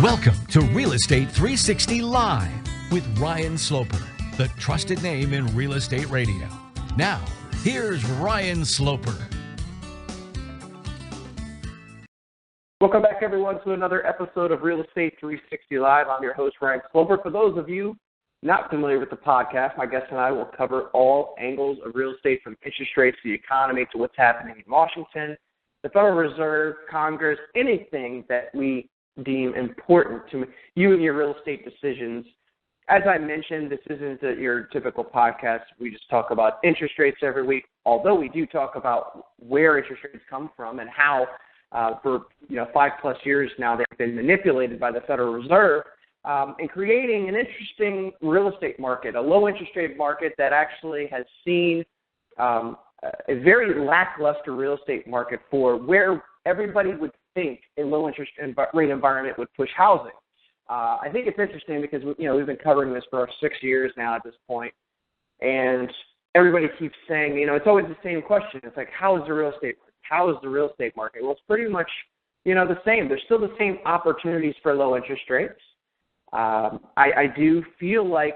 Welcome to Real Estate 360 Live with Ryan Sloper, the trusted name in real estate radio. Now, here's Ryan Sloper. Welcome back, everyone, to another episode of Real Estate 360 Live. I'm your host, Ryan Sloper. For those of you not familiar with the podcast, my guest and I will cover all angles of real estate, from interest rates to the economy to what's happening in Washington, the Federal Reserve, Congress, anything that we deem important to you and your real estate decisions. As I mentioned, this isn't your typical podcast. We just talk about interest rates every week, although we do talk about where interest rates come from and how for 5+ years now they've been manipulated by the Federal Reserve in creating an interesting real estate market, a low interest rate market that actually has seen a very lackluster real estate market for where everybody would think a low interest rate environment would push housing. I think it's interesting because we've been covering this for 6 years now at this point, and everybody keeps saying, it's always the same question. It's like, how is the real estate market? Well, it's pretty much the same. There's still the same opportunities for low interest rates. I do feel like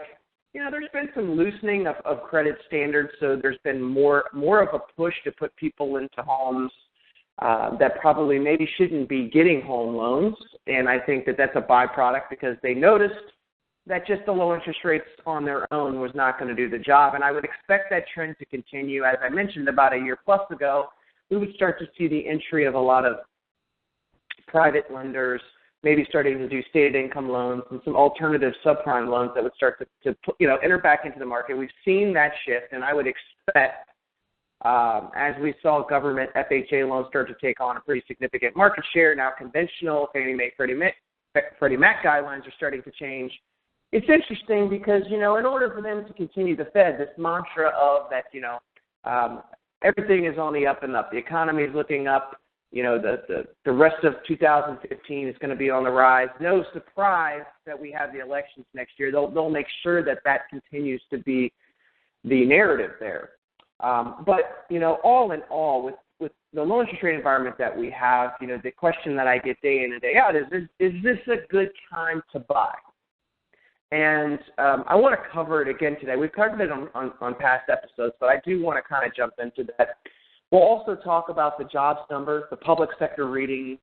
there's been some loosening of credit standards, so there's been more of a push to put people into homes that probably maybe shouldn't be getting home loans, and I think that that's a byproduct because they noticed that just the low interest rates on their own was not going to do the job, and I would expect that trend to continue. As I mentioned, about a year plus ago, we would start to see the entry of a lot of private lenders, maybe starting to do stated income loans and some alternative subprime loans that would start to enter back into the market. We've seen that shift, and I would expect, as we saw government FHA loans start to take on a pretty significant market share, now conventional Fannie Mae, Freddie Mac guidelines are starting to change. It's interesting because, in order for them to continue the Fed, this mantra of that, everything is on the up and up. The economy is looking up. The rest of 2015 is going to be on the rise. No surprise that we have the elections next year. They'll make sure that continues to be the narrative there. But all in all, with the low interest rate environment that we have, the question that I get day in and day out is this a good time to buy? And I want to cover it again today. We've covered it on past episodes, but I do want to kind of jump into that. We'll also talk about the jobs number, the public sector reading,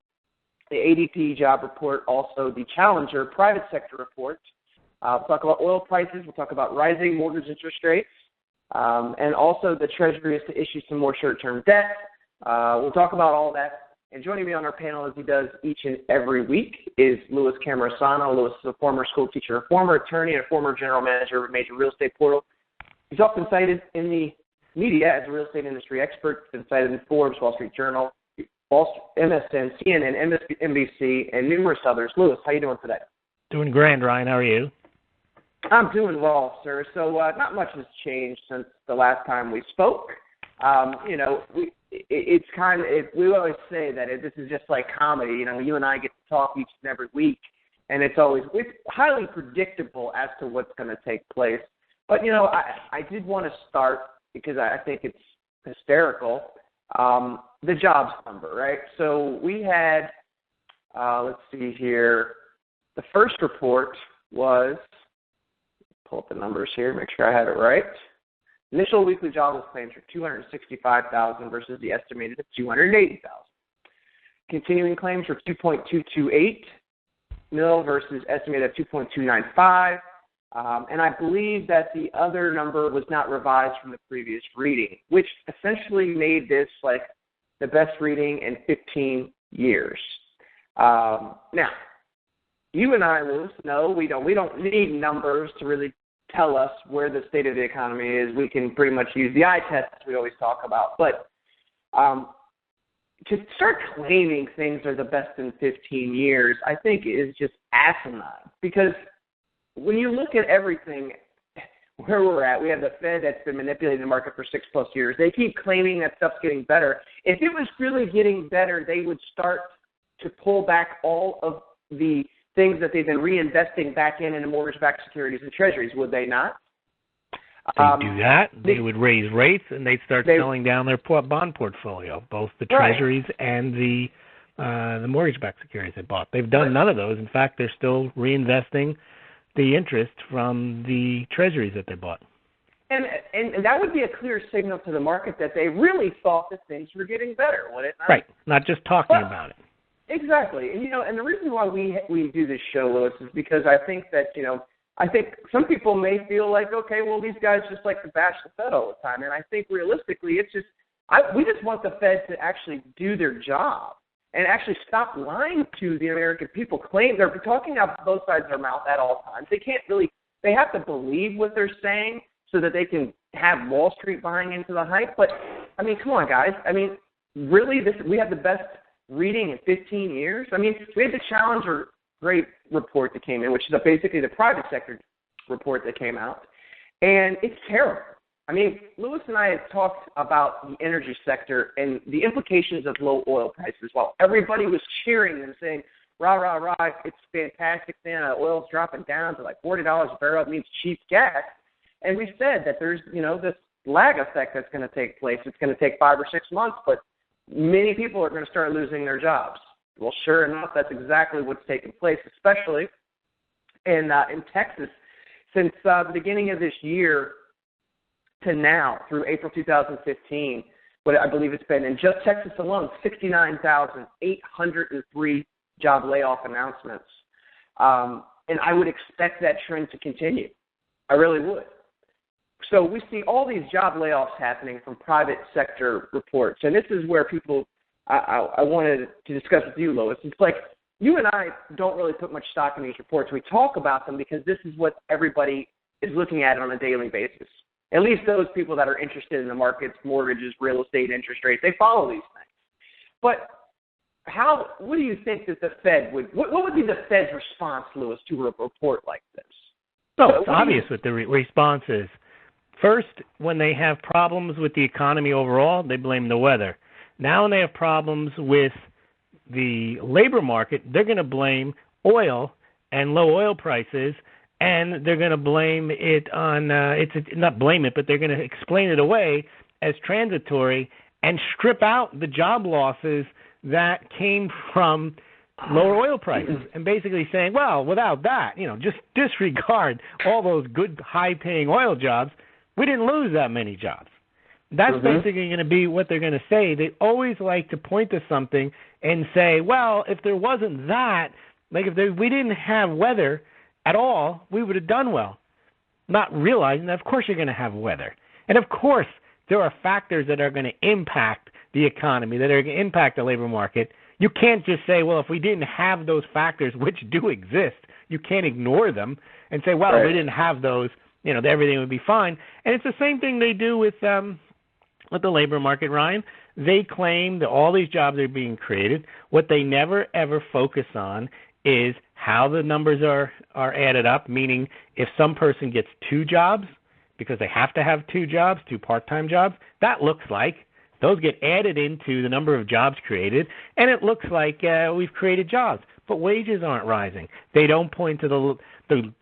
the ADP job report, also the Challenger private sector report. We'll talk about oil prices. We'll talk about rising mortgage interest rates, and also the Treasury is to issue some more short-term debt. We'll talk about all that. And joining me on our panel, as he does each and every week, is Louis Camerasano. Louis is a former school teacher, a former attorney, and a former general manager of a major real estate portal. He's often cited in the media as a real estate industry expert. He's been cited in Forbes, Wall Street Journal, MSN, CNN, NBC, and numerous others. Louis, how you doing today? Doing grand, Ryan. How are you? I'm doing well, sir. So not much has changed since the last time we spoke. We always say that this is just like comedy. You and I get to talk each and every week, and it's highly predictable as to what's going to take place. But, I did want to start, because I think it's hysterical, the jobs number, right? So we had, let's see here, the first report was, pull up the numbers here, make sure I have it right. Initial weekly jobless claims were 265,000 versus the estimated of 280,000. Continuing claims were 2.228 mil versus estimated of 2.295. And I believe that the other number was not revised from the previous reading, which essentially made this like the best reading in 15 years. Now, you and I, Louis, know we don't need numbers to really tell us where the state of the economy is. We can pretty much use the eye test we always talk about. But to start claiming things are the best in 15 years, I think is just asinine. Because when you look at everything where we're at, we have the Fed that's been manipulating the market for 6+ years. They keep claiming that stuff's getting better. If it was really getting better, they would start to pull back all of the things that they've been reinvesting back in the mortgage-backed securities and treasuries, would they not? They do that. They would raise rates, and they'd start selling down their bond portfolio, both the treasuries and the the mortgage-backed securities they bought. They've done none of those. In fact, they're still reinvesting the interest from the treasuries that they bought. And that would be a clear signal to the market that they really thought that things were getting better, would it not? Right, not just talking about it. Exactly. And, and the reason why we do this show, Louis, is because I think that, I think some people may feel like, okay, well, these guys just like to bash the Fed all the time. And I think realistically, it's just, we just want the Fed to actually do their job and actually stop lying to the American people. They're talking out both sides of their mouth at all times. They have to believe what they're saying so that they can have Wall Street buying into the hype. But, I mean, come on, guys. I mean, really, we have the best reading in 15 years? I mean, we had the Challenger Great report that came in, which is basically the private sector report that came out, and it's terrible. I mean, Louis and I had talked about the energy sector and the implications of low oil prices. While everybody was cheering and saying, rah, rah, rah, it's fantastic, man, oil's dropping down to like $40 a barrel, it means cheap gas. And we said that there's, this lag effect that's going to take place. It's going to take 5 or 6 months, but many people are going to start losing their jobs. Well, sure enough, that's exactly what's taken place, especially in Texas. Since the beginning of this year to now, through April 2015, what I believe it's been, in just Texas alone, 69,803 job layoff announcements. And I would expect that trend to continue. I really would. So we see all these job layoffs happening from private sector reports. And this is where people I wanted to discuss with you, Lois. It's like you and I don't really put much stock in these reports. We talk about them because this is what everybody is looking at on a daily basis. At least those people that are interested in the markets, mortgages, real estate, interest rates, they follow these things. But what do you think that the Fed what would be the Fed's response, Louis, to a report like this? It's obvious what the response is. First, when they have problems with the economy overall, they blame the weather. Now when they have problems with the labor market, they're going to blame oil and low oil prices, and they're going to blame it on not blame it, but they're going to explain it away as transitory and strip out the job losses that came from lower oil prices, and basically saying, well, without that, just disregard all those good high-paying oil jobs, we didn't lose that many jobs. That's basically going to be what they're going to say. They always like to point to something and say, well, if there wasn't that, like if we didn't have weather at all, we would have done well. Not realizing that, of course, you're going to have weather. And, of course, there are factors that are going to impact the economy, that are going to impact the labor market. You can't just say, well, if we didn't have those factors, which do exist, you can't ignore them and say, well, if we didn't have those, everything would be fine. And it's the same thing they do with the labor market, Ryan. They claim that all these jobs are being created. What they never, ever focus on is how the numbers are added up, meaning if some person gets 2 jobs because they have to have 2 jobs, 2 part-time jobs, that looks like those get added into the number of jobs created, and it looks like we've created jobs. But wages aren't rising. They don't point to the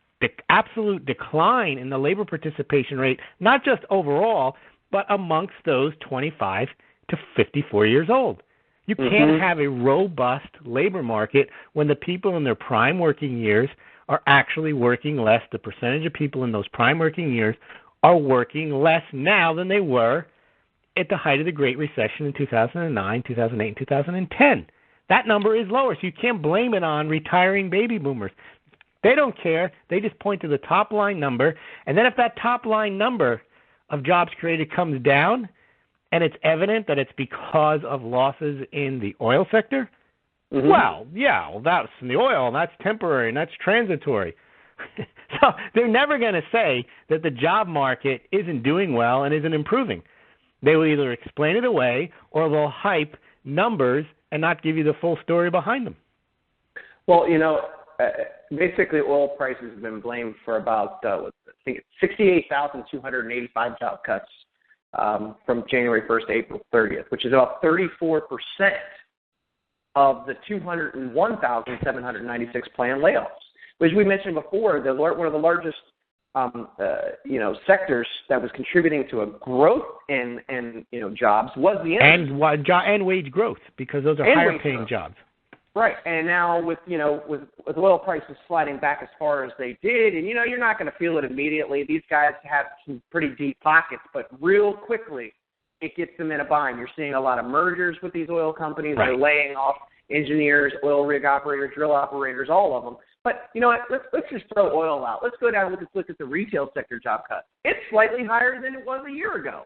absolute decline in the labor participation rate, not just overall, but amongst those 25 to 54 years old. You can't have a robust labor market when the people in their prime working years are actually working less. The percentage of people in those prime working years are working less now than they were at the height of the Great Recession in 2009, 2008, and 2010. That number is lower, so you can't blame it on retiring baby boomers. They don't care. They just point to the top-line number, and then if that top-line number of jobs created comes down and it's evident that it's because of losses in the oil sector, well, that's in the oil, and that's temporary, and that's transitory. So they're never going to say that the job market isn't doing well and isn't improving. They will either explain it away or they'll hype numbers and not give you the full story behind them. Well, basically oil prices have been blamed for about, I think it's 68,285 job cuts from January 1st to April 30th, which is about 34% of the 201,796 planned layoffs. As we mentioned before, one of the largest sectors that was contributing to a growth in jobs was the energy. And wage growth, because those are higher paying jobs. Right, and now with oil prices sliding back as far as they did, and you're not going to feel it immediately. These guys have some pretty deep pockets, but real quickly it gets them in a bind. You're seeing a lot of mergers with these oil companies. Right. They're laying off engineers, oil rig operators, drill operators, all of them. But you know what? Let's just throw oil out. Let's go down and look at the retail sector job cut. It's slightly higher than it was a year ago.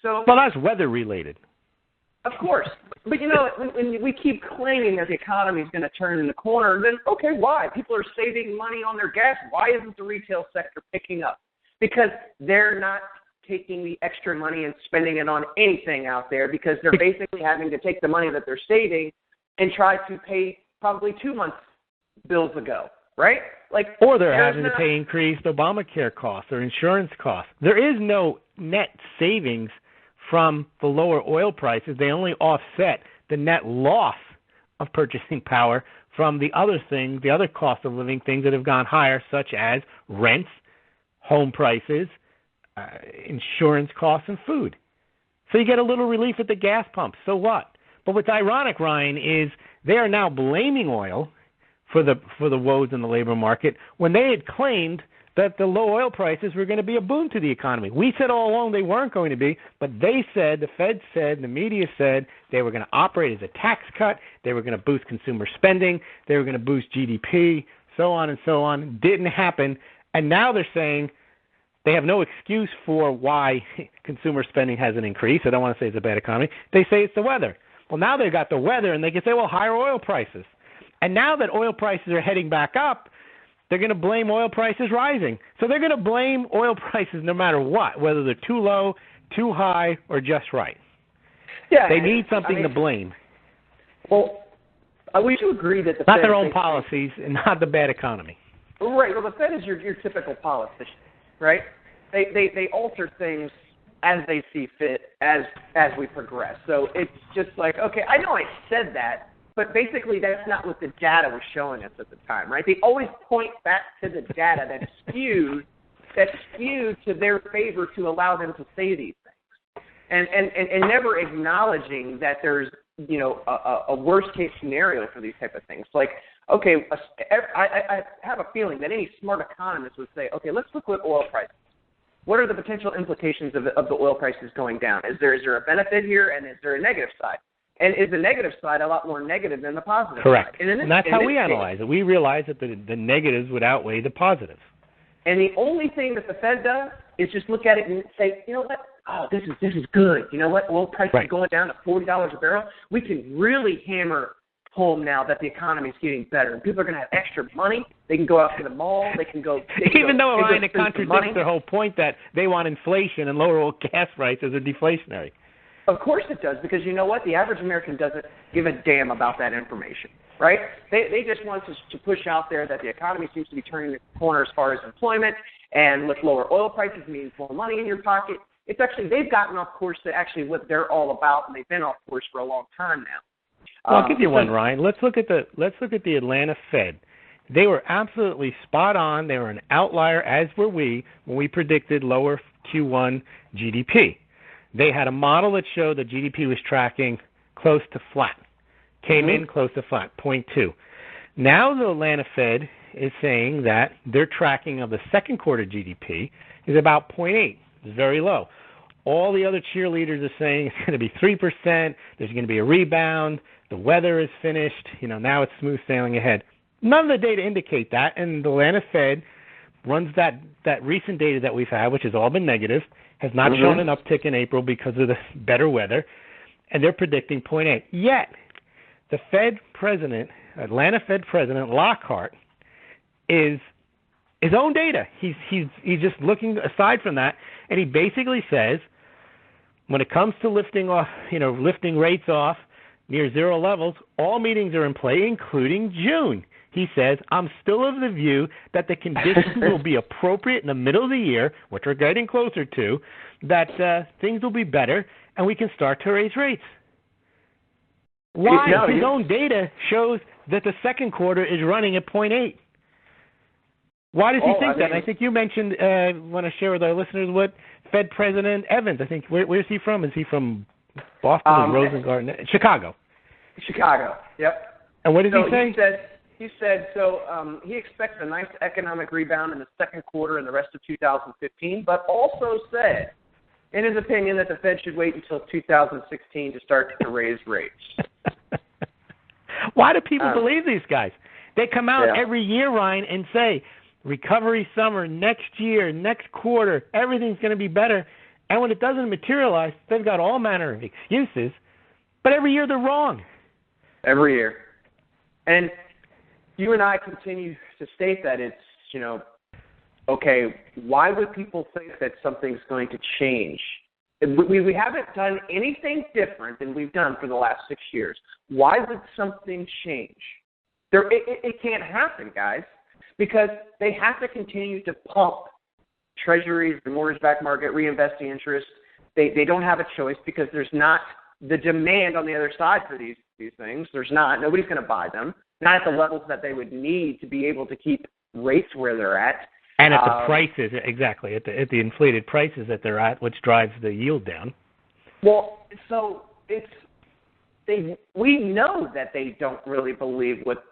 So, well, that's weather related. Of course. But, when we keep claiming that the economy is going to turn in the corner, then, okay, why? People are saving money on their gas. Why isn't the retail sector picking up? Because they're not taking the extra money and spending it on anything out there, because they're basically having to take the money that they're saving and try to pay probably 2 months' bills ago, right? Or they're having to pay increased Obamacare costs or insurance costs. There is no net savings from the lower oil prices. They only offset the net loss of purchasing power from the other things, the other cost of living things that have gone higher, such as rents, home prices, insurance costs, and food. So you get a little relief at the gas pump. So what? But what's ironic, Ryan, is they are now blaming oil for the woes in the labor market when they had claimed that the low oil prices were going to be a boon to the economy. We said all along they weren't going to be, but they said, the Fed said, the media said they were going to operate as a tax cut, they were going to boost consumer spending, they were going to boost GDP, so on and so on. Didn't happen, and now they're saying they have no excuse for why consumer spending hasn't increased. I don't want to say it's a bad economy. They say it's the weather. Well, now they've got the weather, and they can say, well, higher oil prices. And now that oil prices are heading back up, they're going to blame oil prices rising. So they're going to blame oil prices no matter what, whether they're too low, too high, or just right. Yeah, they need something to blame. Well, would you agree that the not Fed their own policies and not the bad economy? Right. Well, the Fed is your typical politician, right? They alter things as they see fit as we progress. So it's just like, okay, I know I said that, but basically that's not what the data was showing us at the time, right? They always point back to the data that's skewed to their favor to allow them to say these things, and never acknowledging that there's a worst case scenario for these type of things. Like, okay, I have a feeling that any smart economist would say, okay, let's look at oil prices. What are the potential implications of the oil prices going down? Is there a benefit here, and is there a negative side? And is the negative side a lot more negative than the positive Correct. side? And that's how we analyze it. We realize that the negatives would outweigh the positives. And the only thing that the Fed does is just look at it and say, you know what? Oh, this is good. You know what? Oil prices are going down to $40 a barrel. We can really hammer home now that the economy is getting better. And people are going to have extra money. They can go out to the mall. They can go. Even though, Ryan, it contradicts their whole point that they want inflation and lower oil gas prices are deflationary. Of course it does, because you know what? The average American doesn't give a damn about that information, right? They just want us to push out there that the economy seems to be turning the corner as far as employment, and with lower oil prices means more money in your pocket. It's actually, they've gotten off course to actually what they're all about, and they've been off course for a long time now. Well, I'll give you one, Ryan. Let's look at the Atlanta Fed. They were absolutely spot on. They were an outlier, as were we, when we predicted lower Q1 GDP. They had a model that showed that GDP was tracking close to flat, came in close to flat, 0.2. Now the Atlanta Fed is saying that their tracking of the second quarter GDP is about 0.8. It's very low. All the other cheerleaders are saying it's going to be 3%, there's going to be a rebound, the weather is finished, now it's smooth sailing ahead. None of the data indicate that, and the Atlanta Fed runs that recent data that we've had, which has all been negative, has not shown an uptick in April because of the better weather, and they're predicting 0.8. Yet, the Fed president, Atlanta Fed President Lockhart, is his own data. He's just looking aside from that, and he basically says, when it comes to lifting rates off near zero levels, all meetings are in play, including June. He says, I'm still of the view that the conditions will be appropriate in the middle of the year, which we're getting closer to, that things will be better, and we can start to raise rates. Why? His own data shows that the second quarter is running at 0.8. Why does he think that? And I think you mentioned, want to share with our listeners what Fed President Evans, I think, where's he from? Is he from Boston or Rosengarten? Chicago. Chicago, yep. And what did he say? He said he expects a nice economic rebound in the second quarter and the rest of 2015, but also said, in his opinion, that the Fed should wait until 2016 to start to raise rates. Why do people believe these guys? They come out every year, Ryan, and say, recovery summer, next year, next quarter, everything's going to be better. And when it doesn't materialize, they've got all manner of excuses. But every year they're wrong. Every year. And you and I continue to state that it's, okay, why would people think that something's going to change? We haven't done anything different than we've done for the last 6 years. Why would something change? It can't happen, guys, because they have to continue to pump treasuries, the mortgage-backed market, reinvesting interest. They don't have a choice because there's not the demand on the other side for these things. There's not. Nobody's going to buy them, not at the levels that they would need to be able to keep rates where they're at. And at the prices, exactly, at the inflated prices that they're at, which drives the yield down. Well, so we know that they don't really believe what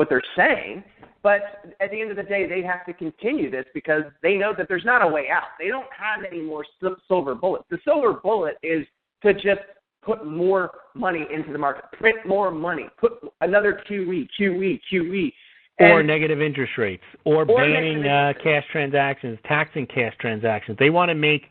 they're saying, but at the end of the day, they have to continue this because they know that there's not a way out. They don't have any more silver bullets. The silver bullet is to just put more money into the market, print more money, put another QE. Or negative interest rates, or banning cash transactions, taxing cash transactions. They want to make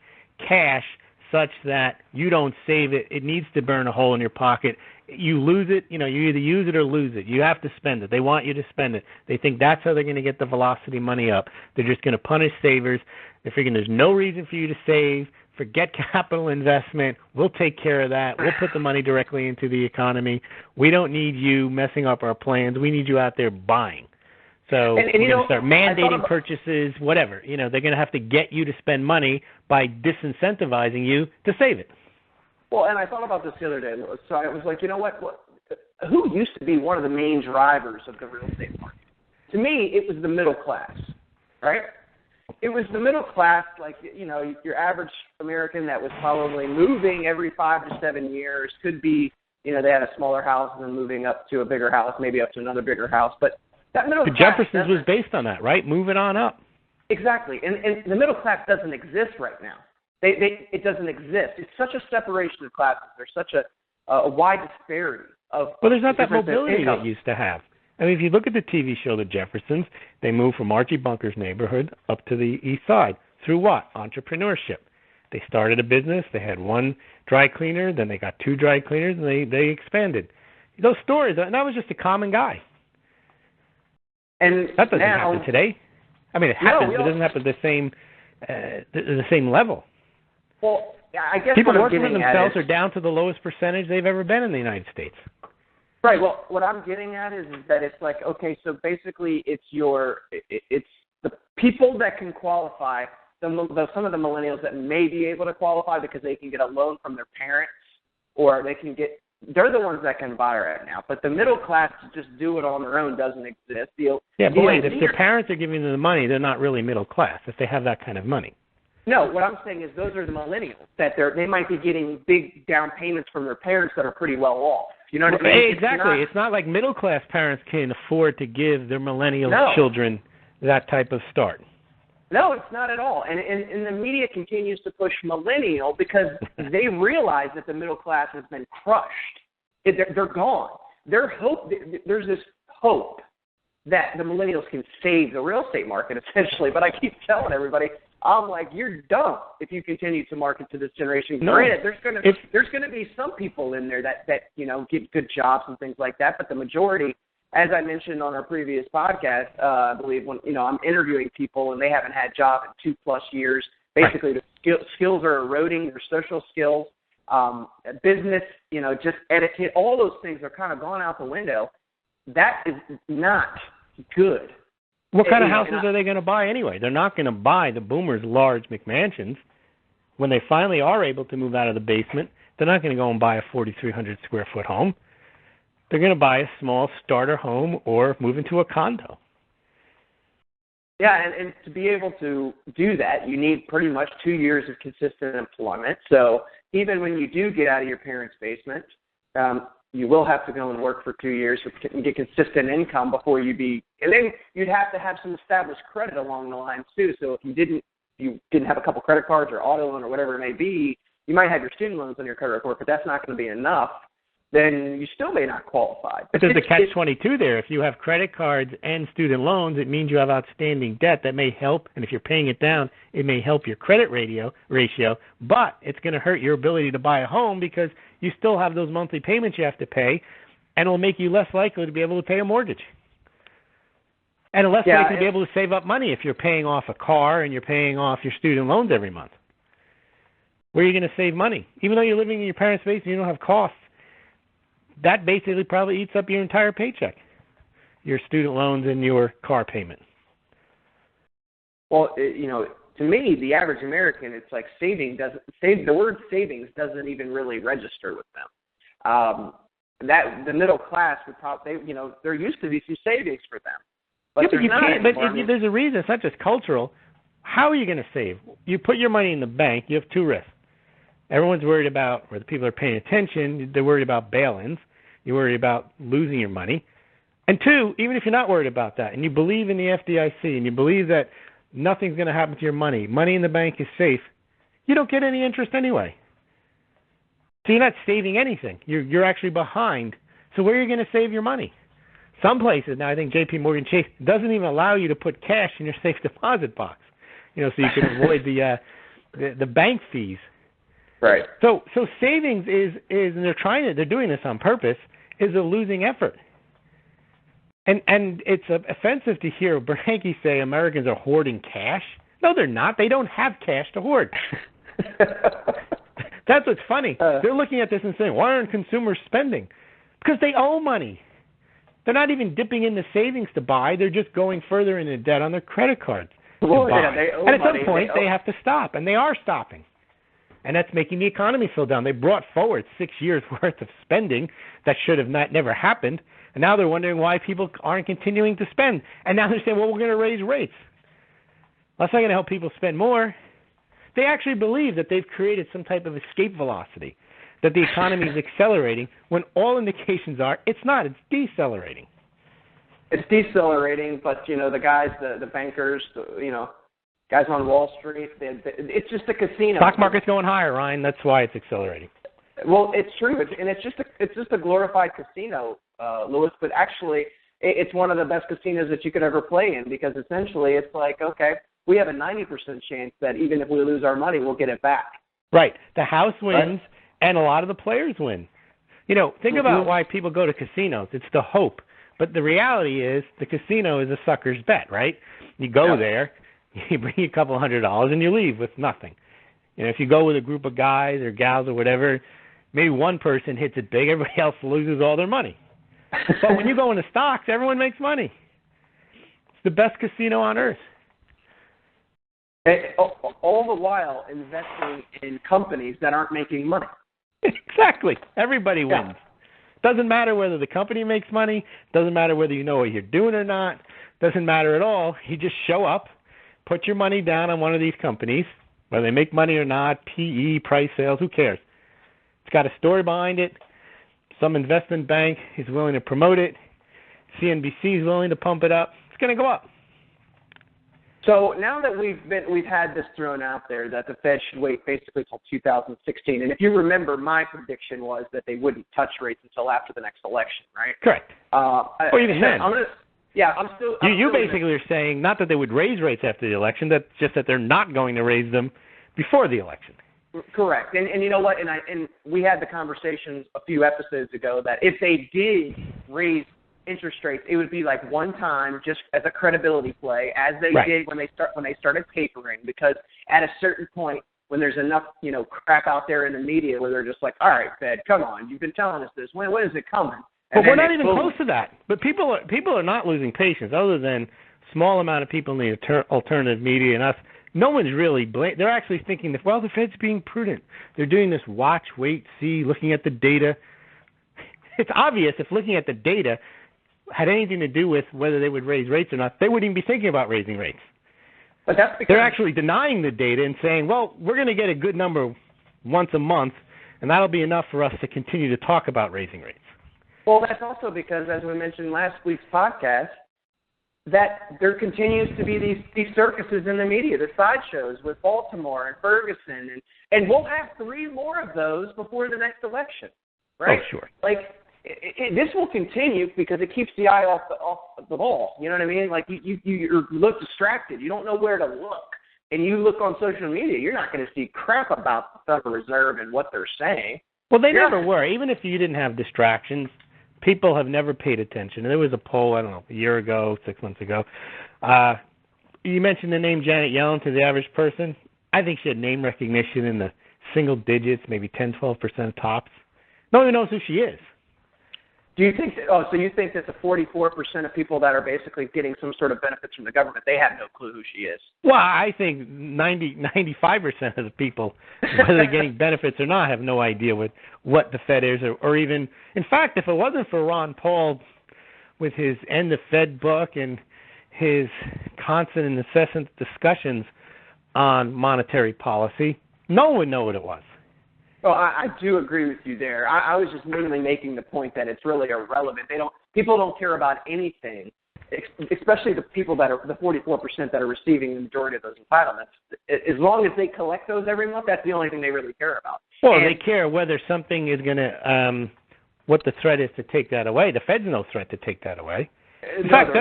cash such that you don't save it. It needs to burn a hole in your pocket. You lose it, you either use it or lose it. You have to spend it. They want you to spend it. They think that's how they're going to get the velocity money up. They're just going to punish savers. They're figuring there's no reason for you to save. Forget capital investment. We'll take care of that. We'll put the money directly into the economy. We don't need you messing up our plans. We need you out there buying. So we're going to start mandating purchases, whatever. They're going to have to get you to spend money by disincentivizing you to save it. Well, and I thought about this the other day. So I was like, who used to be one of the main drivers of the real estate market? To me, it was the middle class, right? It was the middle class, like, your average American that was probably moving every 5 to 7 years. Could be, they had a smaller house and then moving up to a bigger house, maybe up to another bigger house. But that middle the class Jeffersons was based on that, right? Moving on up. Exactly. And the middle class doesn't exist right now. It doesn't exist. It's such a separation of classes. There's such a wide disparity of Well, there's not that mobility that used to have. I mean, if you look at the TV show The Jeffersons, they moved from Archie Bunker's neighborhood up to the east side. Through what? Entrepreneurship. They started a business. They had one dry cleaner. Then they got 2 dry cleaners, and they expanded. Those stories, and that was just a common guy. And that doesn't happen today. I mean, it happens, but it doesn't happen at the same level. Well, I guess people working for themselves are down to the lowest percentage they've ever been in the United States. Right. Well, what I'm getting at is that it's like, okay, so basically it's the people that can qualify, some of the millennials that may be able to qualify because they can get a loan from their parents, or they're the ones that can buy right now. But the middle class to just do it on their own doesn't exist. But if their parents are giving them the money, they're not really middle class if they have that kind of money. No, what I'm saying is those are the millennials that they might be getting big down payments from their parents that are pretty well off. You know what I mean? Exactly. It's not like middle class parents can afford to give their millennial children that type of start. No, it's not at all. And the media continues to push millennial because they realize that the middle class has been crushed. They're gone. There's this hope that the millennials can save the real estate market, essentially. But I keep telling everybody, I'm like, you're dumb if you continue to market to this generation. No. Granted, there's going to be some people in there that get good jobs and things like that, but the majority, as I mentioned on our previous podcast, I believe when I'm interviewing people and they haven't had jobs in 2+ years, basically the skills are eroding, their social skills, business, just etiquette, all those things are kind of gone out the window. That is not good. What kind of houses are they going to buy anyway? They're not going to buy the boomers' large McMansions. When they finally are able to move out of the basement, they're not going to go and buy a 4,300 square foot home. They're going to buy a small starter home or move into a condo. Yeah, and to be able to do that, you need pretty much 2 years of consistent employment. So even when you do get out of your parents' basement, you will have to go and work for 2 years and get consistent income before and then you'd have to have some established credit along the line too. So if you didn't have a couple credit cards or auto loan or whatever it may be, you might have your student loans on your credit report, but that's not going to be enough. Then you still may not qualify. But there's a catch-22 there. If you have credit cards and student loans, it means you have outstanding debt that may help, and if you're paying it down, it may help your credit ratio, but it's going to hurt your ability to buy a home because you still have those monthly payments you have to pay, and it will make you less likely to be able to pay a mortgage. And less likely to be able to save up money if you're paying off a car and you're paying off your student loans every month. Where are you going to save money? Even though you're living in your parents' basement and you don't have costs, that basically probably eats up your entire paycheck, your student loans and your car payment. Well, to me, the average American, it's like the word savings doesn't even really register with them. That the middle class would probably, there used to be some savings for them. But there's a reason. It's not just cultural. How are you going to save? You put your money in the bank. You have two risks. Everyone's worried about, or the people are paying attention, they're worried about bail-ins. You're worried about losing your money. And two, even if you're not worried about that, and you believe in the FDIC, and you believe that nothing's going to happen to your money in the bank is safe, you don't get any interest anyway. So you're not saving anything. You're actually behind. So where are you going to save your money? Some places, now I think J.P. Morgan Chase doesn't even allow you to put cash in your safe deposit box, so you can avoid the bank fees. Right. So savings is and they're doing this on purpose, is a losing effort. And it's offensive to hear Bernanke say Americans are hoarding cash. No, they're not. They don't have cash to hoard. That's what's funny. They're looking at this and saying, why aren't consumers spending? Because they owe money. They're not even dipping into savings to buy. They're just going further into debt on their credit cards. Well, yeah, they owe and at money. some point, they have to stop, and they are stopping. And that's making the economy slow down. They brought forward 6 years' worth of spending that should have never happened, and now they're wondering why people aren't continuing to spend. And now they're saying, well, we're going to raise rates. That's not going to help people spend more. They actually believe that they've created some type of escape velocity, that the economy is accelerating, when all indications are it's not. It's decelerating. It's decelerating, but, the guys, the bankers, guys on Wall Street, it's just a casino. Stock market's going higher, Ryan. That's why it's accelerating. Well, it's true, and it's just a glorified casino, Louis. But actually, it's one of the best casinos that you could ever play in, because essentially it's like, okay, we have a 90% chance that even if we lose our money, we'll get it back. Right. The house wins, and a lot of the players win. Think about why people go to casinos. It's the hope. But the reality is the casino is a sucker's bet, right? You go there, you bring a couple $100, and you leave with nothing. If you go with a group of guys or gals or whatever, maybe one person hits it big, everybody else loses all their money. But when you go into stocks, everyone makes money. It's the best casino on earth. All the while investing in companies that aren't making money. Exactly. Everybody wins. Doesn't matter whether the company makes money. Doesn't matter whether you know what you're doing or not. Doesn't matter at all. You just show up, put your money down on one of these companies, whether they make money or not, PE, price sales, who cares? It's got a story behind it. Some investment bank is willing to promote it. CNBC is willing to pump it up. It's going to go up. So now that we've had this thrown out there that the Fed should wait basically until 2016, and if you remember, my prediction was that they wouldn't touch rates until after the next election, right? Correct. Or even then. You basically are saying not that they would raise rates after the election, that just that they're not going to raise them before the election. Correct. And you know what? And we had the conversations a few episodes ago that if they did raise interest rates, it would be like one time, just as a credibility play, as they did when they started tapering. Because at a certain point, when there's enough crap out there in the media where they're just like, all right, Fed, come on, you've been telling us this. When is it coming? But we're not even close to that. But people are not losing patience, other than a small amount of people in the alternative media and us. No one's really they're actually thinking that, well, the Fed's being prudent. They're doing this watch, wait, see, looking at the data. It's obvious if looking at the data, had anything to do with whether they would raise rates or not, they wouldn't even be thinking about raising rates. But that's because they're actually denying the data and saying, well, we're going to get a good number once a month, and that'll be enough for us to continue to talk about raising rates. Well, that's also because, as we mentioned last week's podcast, that there continues to be these circuses in the media, the sideshows with Baltimore and Ferguson, and we'll have 3 more of those before the next election, right? Oh, sure. Like, this will continue because it keeps the eye off the ball. You know what I mean? Like, you look distracted. You don't know where to look. And you look on social media, you're not going to see crap about the Federal Reserve and what they're saying. Well, they never were. Even if you didn't have distractions, people have never paid attention. And there was a poll, I don't know, a year ago, 6 months ago. You mentioned the name Janet Yellen to the average person. I think she had name recognition in the single digits, maybe 10, 12% tops. No one knows who she is. Do you think so you think that the 44% of people that are basically getting some sort of benefits from the government, they have no clue who she is? Well, I think 95% of the people, whether they're getting benefits or not, have no idea what the Fed is or even, in fact, if it wasn't for Ron Paul with his End the Fed book and his constant and incessant discussions on monetary policy, no one would know what it was. Well, I do agree with you there. I was just mainly making the point that it's really irrelevant. People don't care about anything, especially the people that are the 44% that are receiving the majority of those entitlements. As long as they collect those every month, that's the only thing they really care about. Well, they care whether something is going to, what the threat is to take that away. The Fed's no threat to take that away. In fact,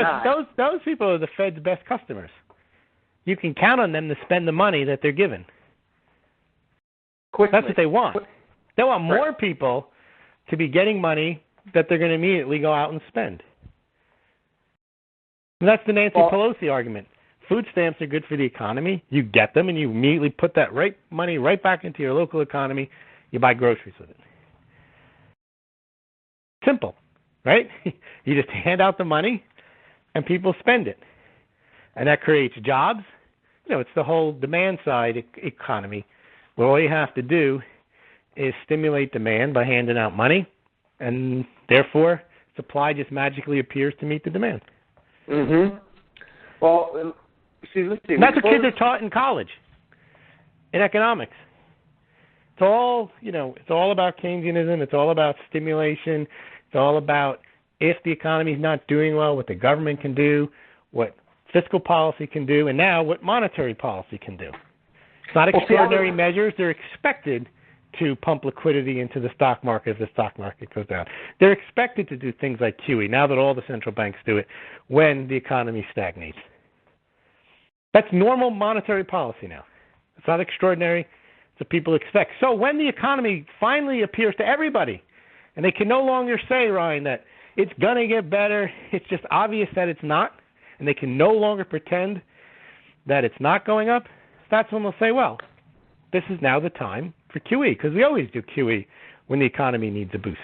those people are the Fed's best customers. You can count on them to spend the money that they're given. Quickly. That's what they want. They want more people to be getting money that they're going to immediately go out and spend. And that's the Nancy Pelosi argument. Food stamps are good for the economy. You get them, and you immediately put that money right back into your local economy. You buy groceries with it. Simple, right? You just hand out the money, and people spend it. And that creates jobs. It's the whole demand side economy. Well, all you have to do is stimulate demand by handing out money, and therefore supply just magically appears to meet the demand. Mm-hmm. Well, let's see. That's what kids are taught in college, in economics. It's all, it's all about Keynesianism. It's all about stimulation. It's all about if the economy is not doing well, what the government can do, what fiscal policy can do, and now what monetary policy can do. It's not extraordinary measures. They're expected to pump liquidity into the stock market if the stock market goes down. They're expected to do things like QE, now that all the central banks do it, when the economy stagnates. That's normal monetary policy now. It's not extraordinary. It's what people expect. So when the economy finally appears to everybody, and they can no longer say, Ryan, that it's going to get better, it's just obvious that it's not, and they can no longer pretend that it's not going up, that's when they'll say, well, this is now the time for QE, because we always do QE when the economy needs a boost.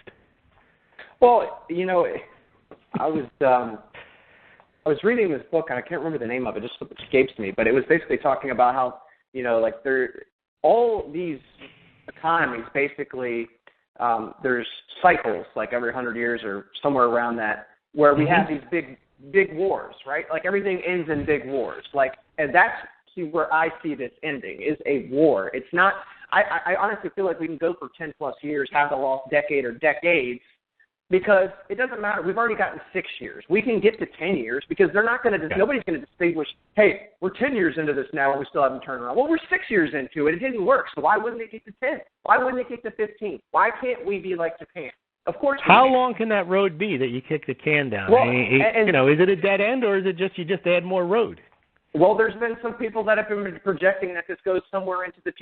Well, I was reading this book, and I can't remember the name of it, it just escapes me, but it was basically talking about how, all these economies basically, there's cycles, like every 100 years or somewhere around that, where we have these big wars, right? Like everything ends in big wars. And that's where I see this ending, is a war. It's not, I honestly feel like we can go for 10 plus years, have a lost decade or decades, because it doesn't matter. We've already gotten 6 years. We can get to 10 years because they're not going to, nobody's going to distinguish, hey, we're 10 years into this now and we still haven't turned around. Well, we're 6 years into it. It didn't work. So why wouldn't they get to 10? Why wouldn't they get to 15? Why can't we be like Japan? Of course. How long can that road be that you kick the can down? Well, is it a dead end, or is it just you just add more road? Well, there's been some people that have been projecting that this goes somewhere into the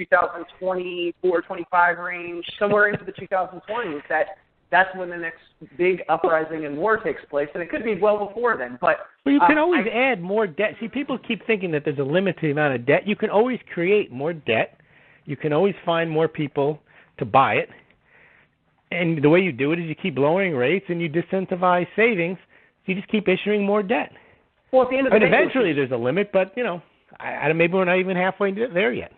2024-25 range, somewhere into the 2020s. That's when the next big uprising and war takes place, and it could be well before then. But you can always add more debt. See, people keep thinking that there's a limit to the amount of debt. You can always create more debt. You can always find more people to buy it. And the way you do it is you keep lowering rates and you disincentivize savings. So you just keep issuing more debt. Well, at the end of the day, eventually there's a limit, but maybe we're not even halfway there yet.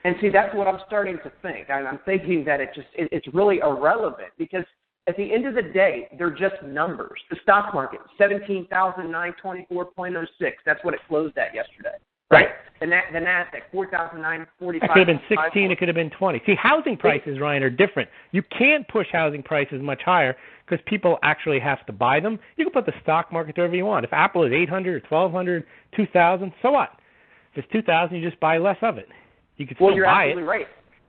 And see, that's what I'm starting to think. I'm thinking that it's really irrelevant because at the end of the day, they're just numbers. The stock market, 17,924.06. That's what it closed at yesterday. Right. The NASDAQ, 4,945. It could have been 16. It could have been 20. See, housing prices, Ryan, are different. You can't push housing prices much higher because people actually have to buy them. You can put the stock market wherever you want. If Apple is 800 or 1,200, 2,000, so what? If it's 2,000, you just buy less of it. You can still buy it. Well, you're absolutely right.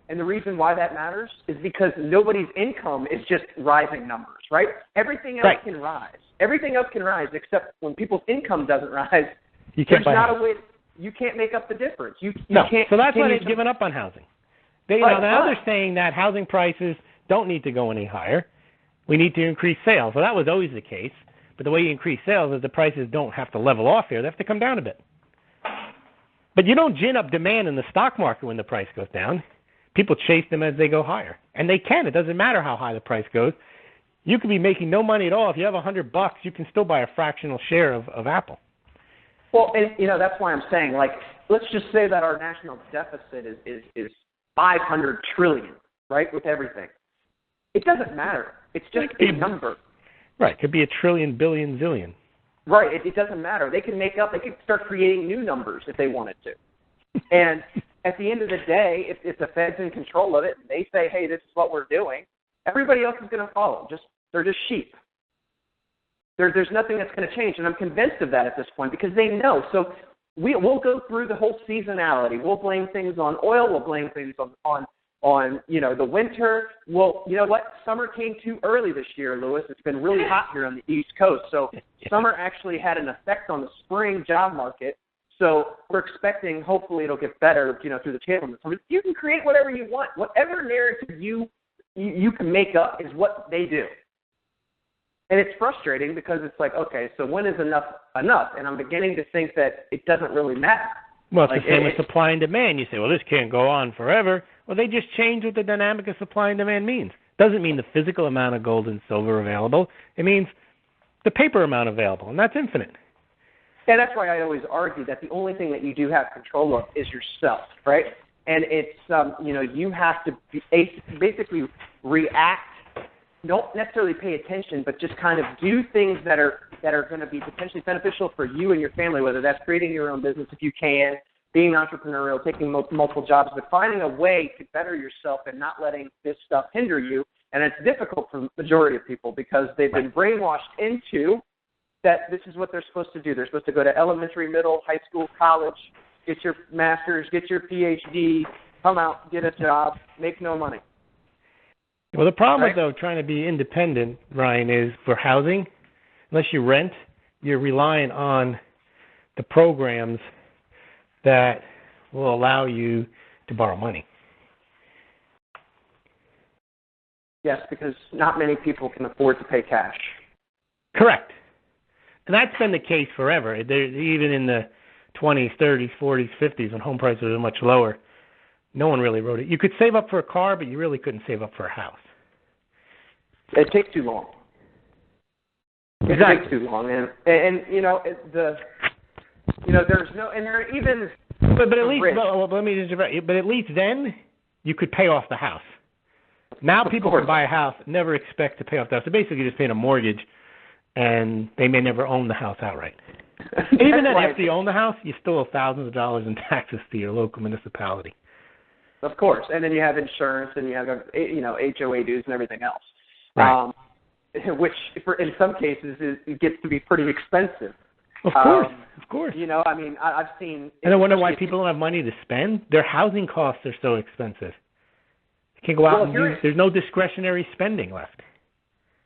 And the reason why that matters is because nobody's income is just rising numbers, right? Everything else can rise. Everything else can rise except when people's income doesn't rise. You can't buy not a way. You can't make up the difference. You can't. So that's why they've given up on housing. Now they're saying that housing prices don't need to go any higher. We need to increase sales. Well, that was always the case. But the way you increase sales is the prices don't have to level off here. They have to come down a bit. But you don't gin up demand in the stock market when the price goes down. People chase them as they go higher. And they can. It doesn't matter how high the price goes. You could be making no money at all. If you have $100, you can still buy a fractional share of Apple. Well, and, that's why I'm saying, let's just say that our national deficit is $500 trillion, right, with everything. It doesn't matter. It's just a number. Right. It could be a trillion, billion, zillion. Right. It doesn't matter. They can start creating new numbers if they wanted to. And at the end of the day, if the Fed's in control of it, they say, hey, this is what we're doing, everybody else is going to follow. They're just sheep. There's nothing that's going to change, and I'm convinced of that at this point because they know. So we'll go through the whole seasonality. We'll blame things on oil. We'll blame things on the winter. Well, you know what? Summer came too early this year, Lewis. It's been really hot here on the East Coast. So summer actually had an effect on the spring job market. So we're expecting, hopefully, it'll get better, through the channel. You can create whatever you want. Whatever narrative you can make up is what they do. And it's frustrating because it's like, okay, so when is enough? And I'm beginning to think that it doesn't really matter. Well, it's the same with supply and demand. You say, well, this can't go on forever. Well, they just changed what the dynamic of supply and demand means. Doesn't mean the physical amount of gold and silver available. It means the paper amount available, and that's infinite. Yeah, that's why I always argue that the only thing that you do have control of is yourself, right? And it's, you have to basically react. Don't necessarily pay attention, but just kind of do things that are going to be potentially beneficial for you and your family, whether that's creating your own business if you can, being entrepreneurial, taking multiple jobs, but finding a way to better yourself and not letting this stuff hinder you. And it's difficult for the majority of people because they've been brainwashed into that this is what they're supposed to do. They're supposed to go to elementary, middle, high school, college, get your master's, get your PhD, come out, get a job, make no money. Well, the problem with, though, trying to be independent, Ryan, is for housing, unless you rent, you're relying on the programs that will allow you to borrow money. Yes, because not many people can afford to pay cash. Correct. And that's been the case forever. Even in the 20s, 30s, 40s, 50s, when home prices were much lower, no one really wrote it. You could save up for a car, but you really couldn't save up for a house. It takes too long. It takes too long, and there's no, and there even. But at least, let me just. But at least then, you could pay off the house. Now people can buy a house, never expect to pay off the house. So basically, just paying a mortgage, and they may never own the house outright. Even then, after you own the house, you still owe thousands of dollars in taxes to your local municipality. Of course, and then you have insurance, and you have HOA dues and everything else. Right. Which, in some cases, it gets to be pretty expensive. Of course, of course. I've seen. And I wonder why people don't have money to spend. Their housing costs are so expensive. They can't go out and use. There's no discretionary spending left.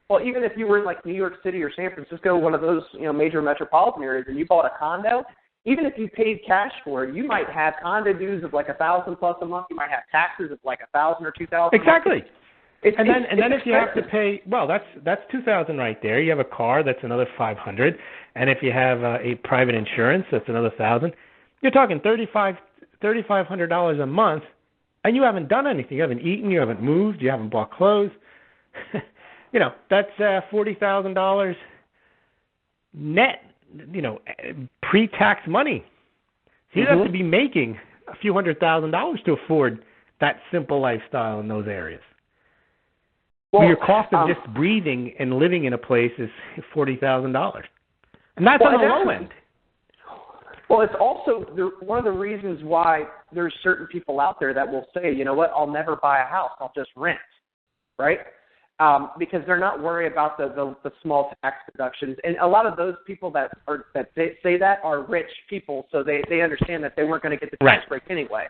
Well, even if you were in like New York City or San Francisco, one of those major metropolitan areas, and you bought a condo, even if you paid cash for it, you might have condo dues of like $1,000 plus a month. You might have taxes of like $1,000 or $2,000. Exactly. And then if you have to expensive. pay, well, that's $2,000 right there. You have a car, that's another $500, and if you have a private insurance, that's another $1,000. You're talking $3,500 a month, and you haven't done anything. You haven't eaten, you haven't moved, you haven't bought clothes. That's $40,000 net, pre-tax money. So you have to be making a few $100,000 to afford that simple lifestyle in those areas. Well, your cost of just breathing and living in a place is $40,000. And that's on the low end. Well, it's also one of the reasons why there's certain people out there that will say, you know what, I'll never buy a house, I'll just rent, right? Because they're not worried about the small tax deductions. And a lot of those people that say that are rich people, so they understand that they weren't going to get the tax break anyway.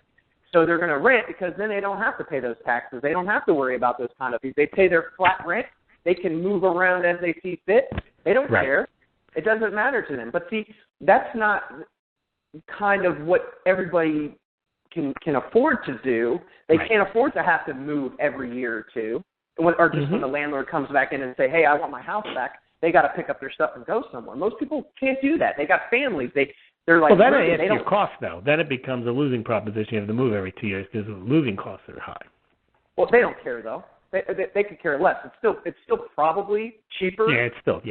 So they're going to rent because then they don't have to pay those taxes. They don't have to worry about those kind of things. They pay their flat rent. They can move around as they see fit. They don't care. It doesn't matter to them. But see, that's not kind of what everybody can afford to do. They can't afford to have to move every year or two. Or just when the landlord comes back in and say, hey, I want my house back, they got to pick up their stuff and go somewhere. Most people can't do that. They got families. They're like, well, then it's your cost, though. Then it becomes a losing proposition. You have to move every 2 years because the moving costs are high. Well, they don't care, though. They could care less. It's still probably cheaper. Yeah, it's still,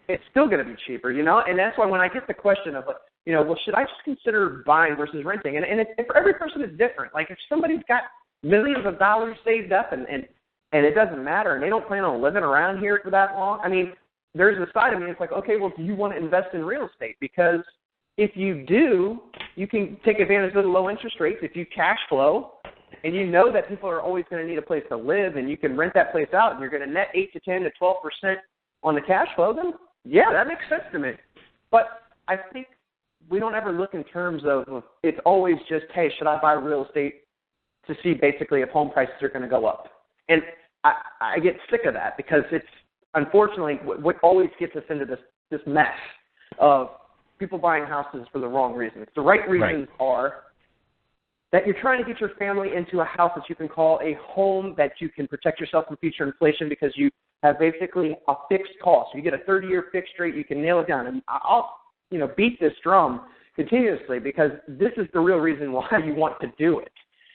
It's still going to be cheaper, you know? And that's why when I get the question of, you know, well, should I just consider buying versus renting? And for every person, it's different. Like, if somebody's got millions of dollars saved up and it doesn't matter, and they don't plan on living around here for that long, I mean, there's a side of me that's like, okay, well, do you want to invest in real estate? Because if you do, you can take advantage of the low interest rates. If you cash flow and you know that people are always going to need a place to live and you can rent that place out and you're going to net 8 to 10 to 12% on the cash flow, then, yeah, that makes sense to me. But I think we don't ever look in terms of it's always just, hey, should I buy real estate to see basically if home prices are going to go up? And I get sick of that because it's unfortunately what always gets us into this mess of people buying houses for the wrong reasons. The right reasons are that you're trying to get your family into a house that you can call a home, that you can protect yourself from future inflation because you have basically a fixed cost. You get a 30-year fixed rate, you can nail it down. And I'll beat this drum continuously because this is the real reason why you want to do it.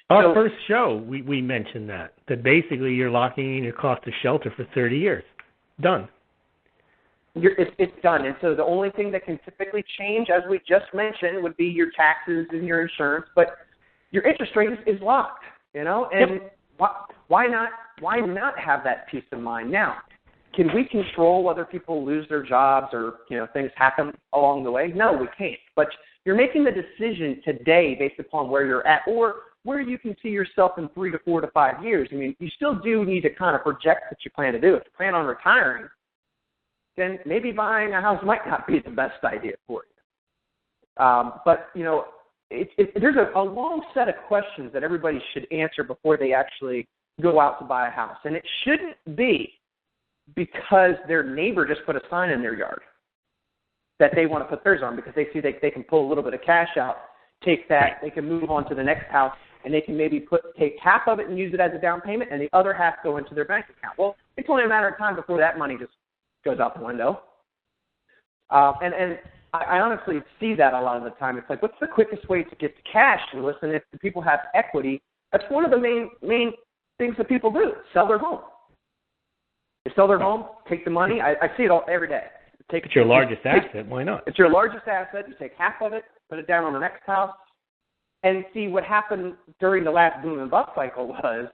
Our first show, we mentioned that basically you're locking in your cost of shelter for 30 years. Done. It's done. And so the only thing that can typically change, as we just mentioned, would be your taxes and your insurance. But your interest rate is locked, you know? And why not have that peace of mind? Now, can we control whether people lose their jobs or, you know, things happen along the way? No, we can't. But you're making the decision today based upon where you're at or where you can see yourself in 3 to 4 to 5 years. I mean, you still do need to kind of project what you plan to do. If you plan on retiring, then maybe buying a house might not be the best idea for you. But, you know, there's a long set of questions that everybody should answer before they actually go out to buy a house. And it shouldn't be because their neighbor just put a sign in their yard that they want to put theirs on because they see they can pull a little bit of cash out, take that, they can move on to the next house, and they can maybe take half of it and use it as a down payment and the other half go into their bank account. Well, it's only a matter of time before that money just goes out the window. And I honestly see that a lot of the time. It's like, what's the quickest way to get the cash? And listen, if the people have equity, that's one of the main things that people do, sell their home. They sell their home, take the money. I see it every day. It's your largest asset. Why not? It's your largest asset. You take half of it, put it down on the next house, and see what happened during the last boom and bust cycle was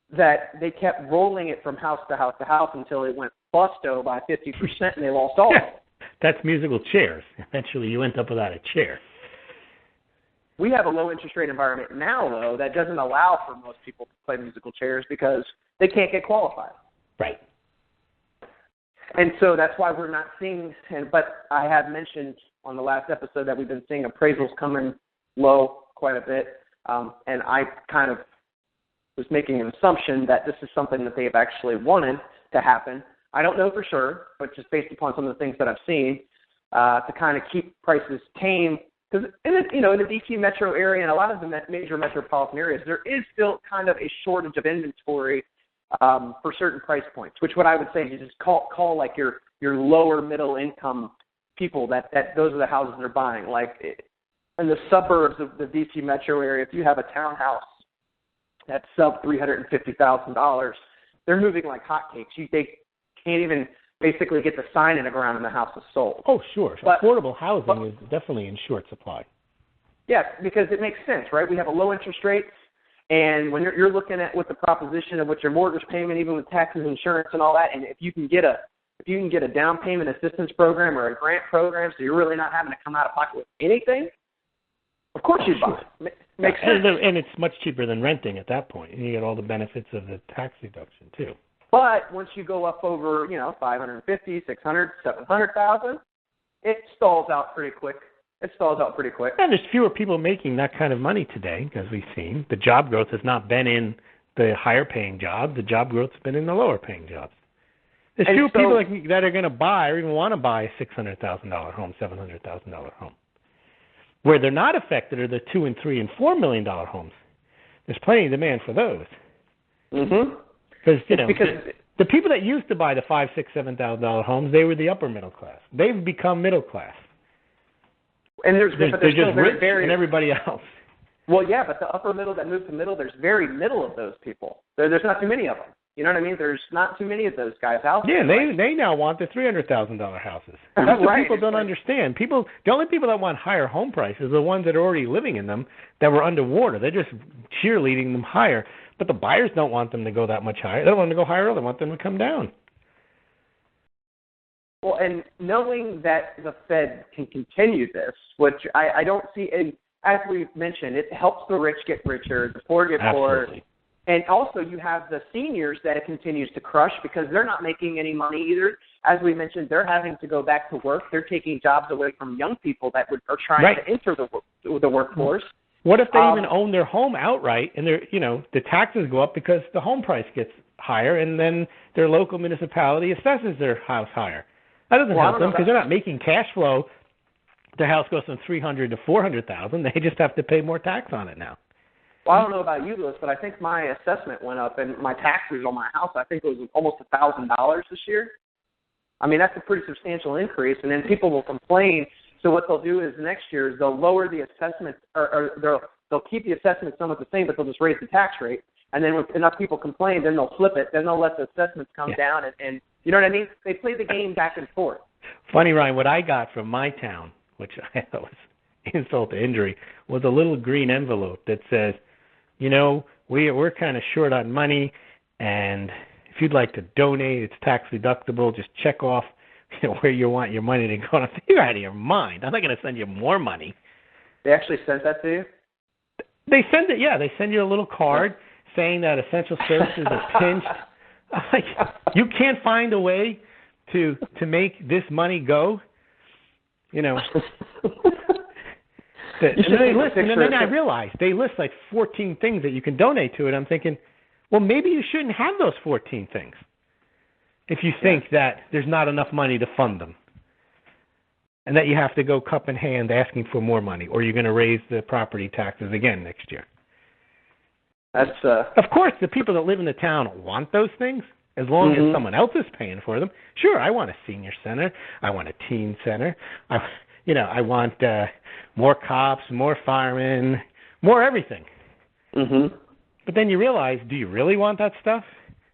that they kept rolling it from house to house to house until it went busto by 50% and they lost all of it. That's musical chairs. Eventually you end up without a chair. We have a low interest rate environment now, though, that doesn't allow for most people to play musical chairs because they can't get qualified. Right. And so that's why we're not seeing, but I have mentioned on the last episode that we've been seeing appraisals coming low quite a bit, and I kind of was making an assumption that this is something that they've actually wanted to happen. I don't know for sure, but just based upon some of the things that I've seen, to kind of keep prices tame. Because in the D.C. metro area and a lot of the major metropolitan areas, there is still kind of a shortage of inventory for certain price points, which what I would say is just call like your lower middle income people that those are the houses they're buying. Like in the suburbs of the D.C. metro area, if you have a townhouse that's sub $350,000, they're moving like hotcakes. They can't even basically get the sign in the ground and the house is sold. Oh, sure. Affordable housing is definitely in short supply. Yeah, because it makes sense, right? We have a low interest rate, And when you're looking at with the proposition of what your mortgage payment, even with taxes, insurance, and all that, and if you can get a down payment assistance program or a grant program, so you're really not having to come out of pocket with anything, of course you'd buy it. Makes sense. And it's much cheaper than renting at that point. And you get all the benefits of the tax deduction, too. But once you go up over, $550,000, $600,000, $700,000, it stalls out pretty quick. And there's fewer people making that kind of money today, as we've seen. The job growth has not been in the higher-paying jobs. The job growth has been in the lower-paying jobs. There's fewer people like me that are going to buy or even want to buy a $600,000 home, $700,000 home. Where they're not affected are the $2 and $3 and $4 million homes. There's plenty of demand for those. Mm-hmm. Because the people that used to buy the $5,000, $6,000, $7,000 homes, they were the upper middle class. They've become middle class. And they're just rich and everybody else. Well, yeah, but the upper middle that moved to middle, there's very little of those people. There's not too many of them. You know what I mean? There's not too many of those guys out there. Yeah, they now want the $300,000 houses. That's what people don't understand. The only people that want higher home prices are the ones that are already living in them that were underwater. They're just cheerleading them higher. But the buyers don't want them to go that much higher. They don't want them to go higher. They want them to come down. Well, and knowing that the Fed can continue this, which I don't see, and as we've mentioned, it helps the rich get richer, the poor get poorer. And also you have the seniors that it continues to crush because they're not making any money either. As we mentioned, they're having to go back to work. They're taking jobs away from young people that are trying to enter the workforce. What if they even own their home outright and the taxes go up because the home price gets higher and then their local municipality assesses their house higher? That doesn't help them because they're not making cash flow. Their house goes from $300,000 to $400,000. They just have to pay more tax on it now. Well, I don't know about you, Lewis, but I think my assessment went up, and my taxes on my house, I think it was almost $1,000 this year. I mean, that's a pretty substantial increase, and then people will complain. So what they'll do is next year is they'll lower the assessment, or they'll keep the assessment somewhat the same, but they'll just raise the tax rate. And then when enough people complain, then they'll flip it. Then they'll let the assessments come down, and you know what I mean? They play the game back and forth. Funny, Ryan, what I got from my town, which I thought was insult to injury, was a little green envelope that says, we're kind of short on money, and if you'd like to donate, it's tax deductible. Just check off where you want your money to go. And I think you're out of your mind. I'm not going to send you more money. They actually sent that to you? They send it, yeah. They send you a little card saying that essential services are pinched. Like, you can't find a way to make this money go, And then I realized they list like 14 things that you can donate to it. I'm thinking, well, maybe you shouldn't have those 14 things if you think that there's not enough money to fund them and that you have to go cup in hand asking for more money or you're going to raise the property taxes again next year. Of course, the people that live in the town want those things as long as someone else is paying for them. Sure, I want a senior center. I want a teen center. I want more cops, more firemen, more everything. Mm-hmm. But then you realize, do you really want that stuff?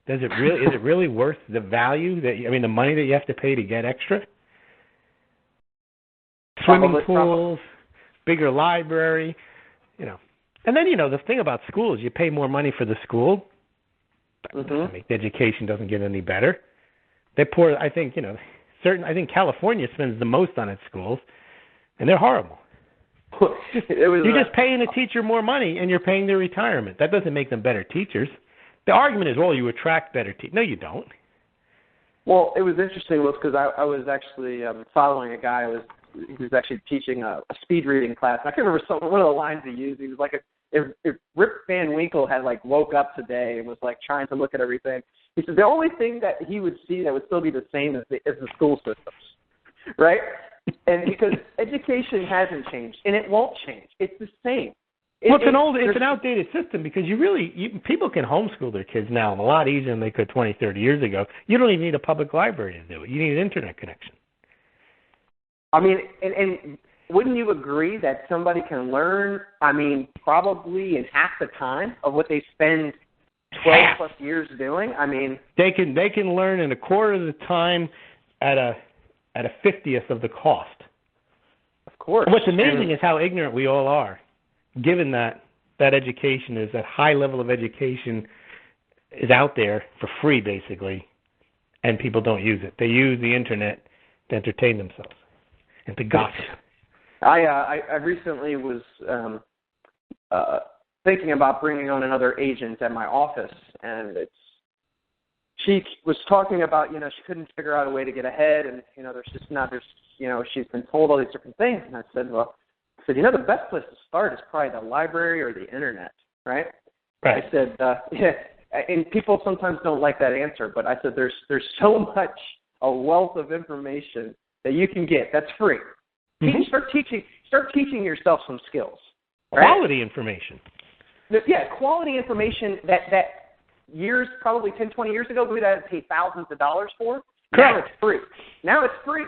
Is it really worth the value the money that you have to pay to get extra? Swimming pools, bigger library, And then, the thing about school is you pay more money for the school. That doesn't make the education doesn't get any better. They pour, I think, I think California spends the most on its schools, and they're horrible. You're just paying a teacher more money, and you're paying their retirement. That doesn't make them better teachers. The argument is, well, you attract better teachers. No, you don't. Well, it was interesting, because I was actually following a guy he was actually teaching a speed reading class. I can't remember one of the lines he used. He was like, if Rip Van Winkle had woke up today and was trying to look at everything, he said the only thing that he would see that would still be the same as the school systems, right? And because education hasn't changed, and it won't change. It's the same. It's an outdated system because people can homeschool their kids now a lot easier than they could 20, 30 years ago. You don't even need a public library to do it. You need an internet connection. I mean, and wouldn't you agree that somebody can learn, probably in half the time of what they spend 12 plus years doing? They can learn in a quarter of the time at a 50th of the cost. Of course. What's amazing is how ignorant we all are, given that that education is, that high level of education is out there for free, basically, and people don't use it. They use the internet to entertain themselves and to gossip. I recently was thinking about bringing on another agent at my office, and she was talking about, she couldn't figure out a way to get ahead, and, she's been told all these different things. And I said, the best place to start is probably the library or the internet, right? Right. I said, and people sometimes don't like that answer, but I said there's so much, a wealth of information that you can get that's free. Mm-hmm. Start teaching yourself some skills. Right? Quality information. Yeah, quality information that years, probably 10, 20 years ago, we would have to pay thousands of dollars for. Correct. Now it's free.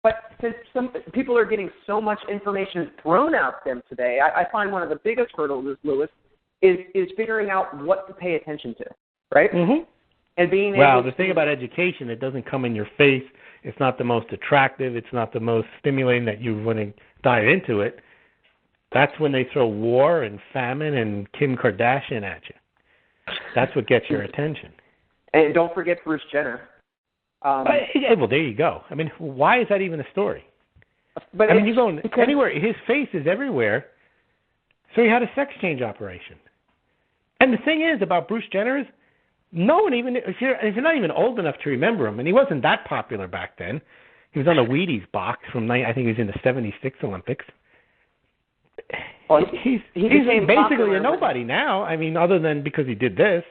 But since some people are getting so much information thrown at them today, I find one of the biggest hurdles, Lewis, is figuring out what to pay attention to, right? Mm-hmm. And being the thing about education, it doesn't come in your face. It's not the most attractive. It's not the most stimulating that you want to dive into it. That's when they throw war and famine and Kim Kardashian at you. That's what gets your attention. And don't forget Bruce Jenner. Well, there you go. I mean, why is that even a story? But you go anywhere. His face is everywhere. So he had a sex change operation. And the thing is about Bruce Jenner is, no one even, if you're not even old enough to remember him, and he wasn't that popular back then. He was on the Wheaties box from, I think he was in the 76 Olympics. Well, he's basically a nobody now. I mean, other than because he did this.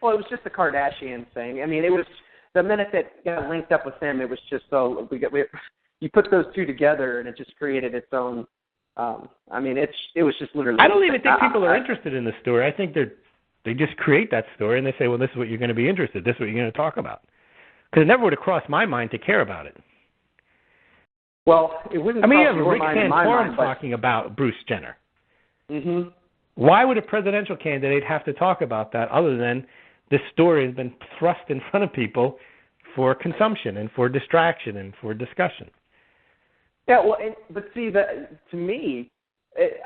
Well, it was just the Kardashian thing. I mean, it was the minute that got linked up with him, it was just you put those two together, and it just created its own. It was just literally. I don't even think people are interested in the story. I think they just create that story, and they say, well, this is what you're going to be interested in. This is what you're going to talk about. Because it never would have crossed my mind to care about it. Well, it wouldn't. You have Rick Santorum talking about Bruce Jenner. Mm-hmm. Why would a presidential candidate have to talk about that other than this story has been thrust in front of people for consumption and for distraction and for discussion? Yeah, well, but see, to me,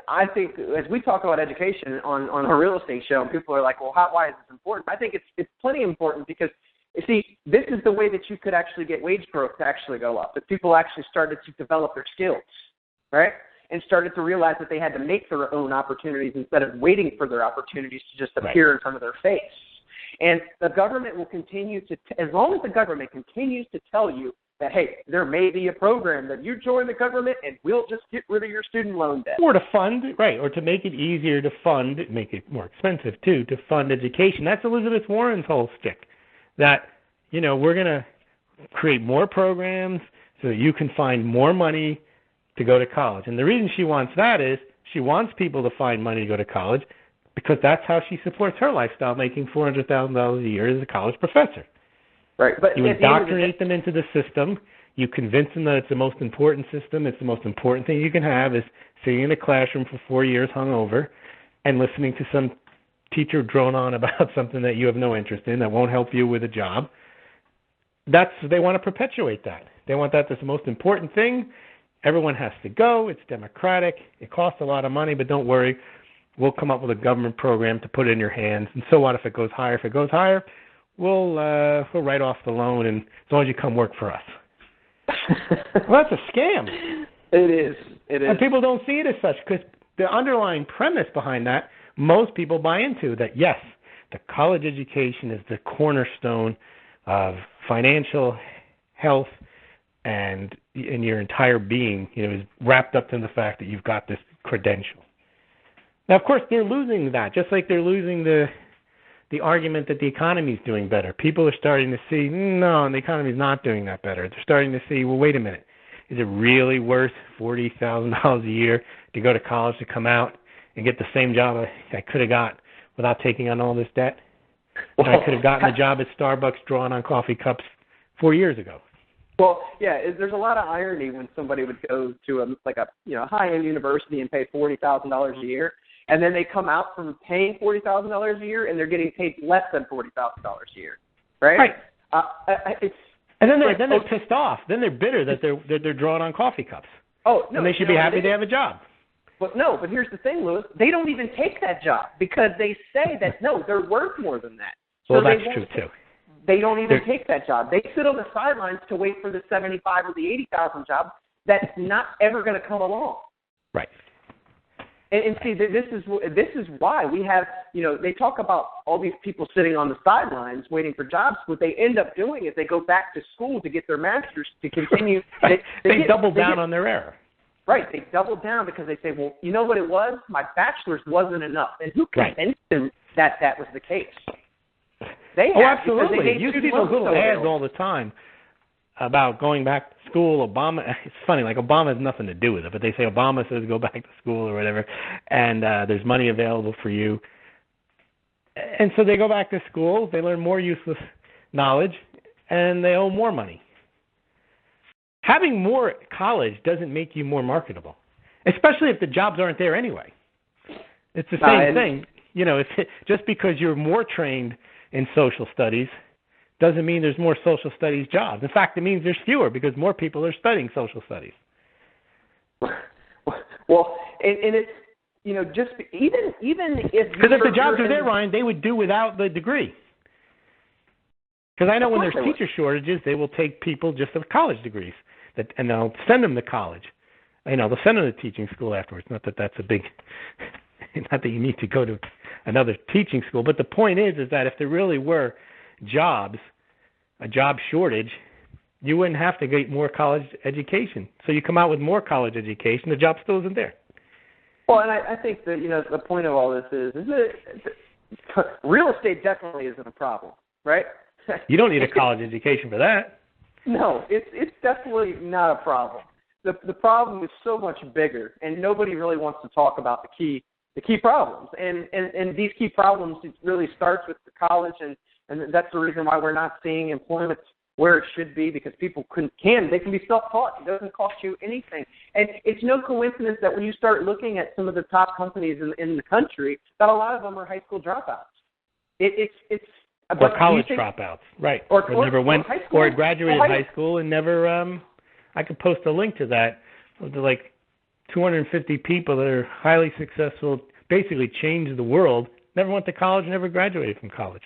I think as we talk about education on our real estate show, and people are like, well, why is this important? I think it's plenty important because, you see, this is the way that you could actually get wage growth to actually go up. If people actually started to develop their skills, right, and started to realize that they had to make their own opportunities instead of waiting for their opportunities to just appear in front of their face. And the government will continue to, as long as the government continues to tell you that, hey, there may be a program that you join the government and we'll just get rid of your student loan debt. Or to fund, or to make it easier to fund, make it more expensive too, to fund education. That's Elizabeth Warren's whole stick. That, we're going to create more programs so that you can find more money to go to college. And the reason she wants that is she wants people to find money to go to college because that's how she supports her lifestyle, making $400,000 a year as a college professor. Right. But you indoctrinate them into the system. You convince them that it's the most important system. It's the most important thing you can have is sitting in a classroom for 4 years hungover and listening to some teacher drone on about something that you have no interest in that won't help you with a job. They want to perpetuate that. They want that as the most important thing. Everyone has to go. It's democratic. It costs a lot of money, but don't worry. We'll come up with a government program to put it in your hands. And so what if it goes higher? If it goes higher, we'll write off the loan, and as long as you come work for us. Well, that's a scam. It is. And people don't see it as such because the underlying premise behind that, most people buy into that, yes, the college education is the cornerstone of financial health and in your entire being, is wrapped up in the fact that you've got this credential. Now, of course, they're losing that, just like they're losing the argument that the economy is doing better. People are starting to see, no, the economy is not doing that better. They're starting to see, well, wait a minute. Is it really worth $40,000 a year to go to college to come out and get the same job I could have got without taking on all this debt? Well, I could have gotten a job at Starbucks drawing on coffee cups 4 years ago. Well, yeah, there's a lot of irony when somebody would go to a high-end university and pay $40,000 a year, and then they come out from paying $40,000 a year and they're getting paid less than $40,000 a year, right? Right. And then they're pissed off. Then they're bitter that they're drawing on coffee cups. Oh no! And they should be happy they have a job. But here's the thing, Louis. They don't even take that job because they say that, no, they're worth more than that. Well, that's true, too. They don't even take that job. They sit on the sidelines to wait for the 75 or the 80,000 job that's not ever going to come along. Right. And see, this is why we have, they talk about all these people sitting on the sidelines waiting for jobs. What they end up doing is they go back to school to get their master's to continue. They double down on their error. Right. They double down because they say, well, you know what it was? My bachelor's wasn't enough. And who convinced them that was the case? Absolutely. You see those little ads all the time about going back to school. Obama, it's funny, like Obama has nothing to do with it, but they say Obama says go back to school or whatever, and there's money available for you. And so they go back to school, they learn more useless knowledge, and they owe more money. Having more college doesn't make you more marketable, especially if the jobs aren't there anyway. It's the same thing. Just because you're more trained in social studies doesn't mean there's more social studies jobs. In fact, it means there's fewer because more people are studying social studies. Well, and it's, just even if... Because if the jobs are there, Ryan, they would do without the degree. Because I know when there's teacher shortages, they will take people just with college degrees, and they'll send them to college. They'll send them to teaching school afterwards. Not that that's a big... Not that you need to go to another teaching school, but the point is that if there really were jobs, a job shortage, you wouldn't have to get more college education. So you come out with more college education, the job still isn't there. Well, and I think that, the point of all this is that real estate definitely isn't a problem, right? You don't need a college education for that. No, it's definitely not a problem. The problem is so much bigger, and nobody really wants to talk about the key problems. And these key problems, it really starts with the college, and that's the reason why we're not seeing employment where it should be, because people they can be self-taught. It doesn't cost you anything. And it's no coincidence that when you start looking at some of the top companies in the country, that a lot of them are high school dropouts. Or college dropouts, right. Or never went, or graduated high school and never, I could post a link to that, like 250 people that are highly successful, basically changed the world, never went to college, never graduated from college.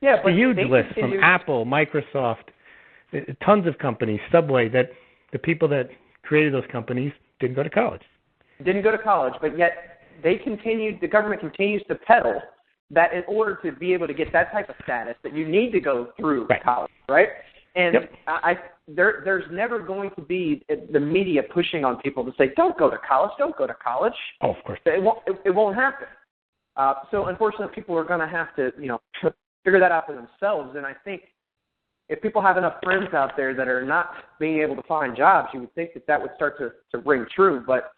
Yeah, it's a huge list from Apple, Microsoft, tons of companies, Subway, that the people that created those companies didn't go to college. Didn't go to college, but yet the government continues to peddle that in order to be able to get that type of status, that you need to go through college, right? And there's never going to be the media pushing on people to say, don't go to college. Oh, of course. It won't happen. So unfortunately, people are going to have to, figure that out for themselves. And I think if people have enough friends out there that are not being able to find jobs, you would think that would start to ring true. But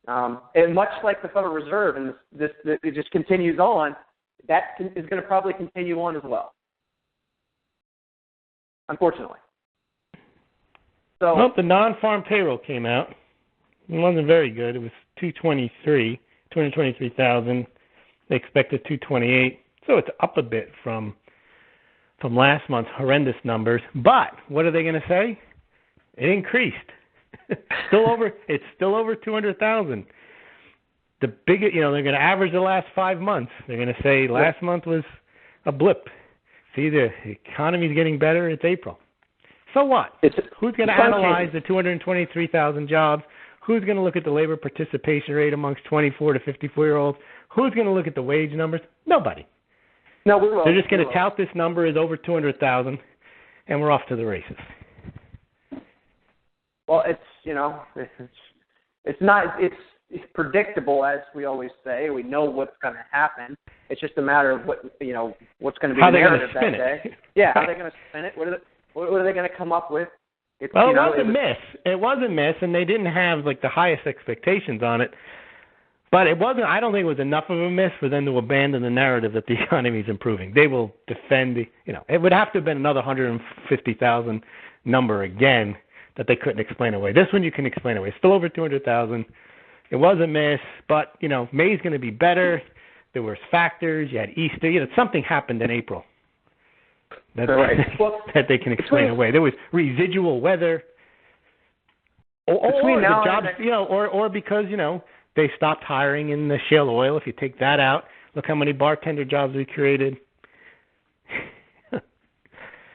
and much like the Federal Reserve, and it just continues on, that is going to probably continue on as well. Unfortunately. So, the non-farm payroll came out. It wasn't very good. It was 223,000. They expected 228. So it's up a bit from last month's horrendous numbers. But what are they going to say? It increased. It's still over 200,000. The biggest, they're going to average the last 5 months. They're going to say last month was a blip. See, the economy's getting better. It's April. So what? Who's going to analyze the 223,000 jobs? Who's going to look at the labor participation rate amongst 24 to 54-year-olds? Who's going to look at the wage numbers? Nobody. No, we won't. They're just going to tout this number as over 200,000, and we're off to the races. Well, it's predictable, as we always say. We know what's going to happen. It's just a matter of what's going to be the narrative that day. Yeah, how are they going to spin it? What are they going to come up with? It was a miss. It was a miss, and they didn't have the highest expectations on it. But it wasn't. I don't think it was enough of a miss for them to abandon the narrative that the economy is improving. They will defend it would have to have been another 150,000 number again that they couldn't explain away. This one you can explain away. It's still over 200,000. It was a miss, but May's going to be better. There was factors. You had Easter. Something happened in April that they can explain away. There was residual weather, or the jobs, or because they stopped hiring in the shale oil. If you take that out, look how many bartender jobs we created.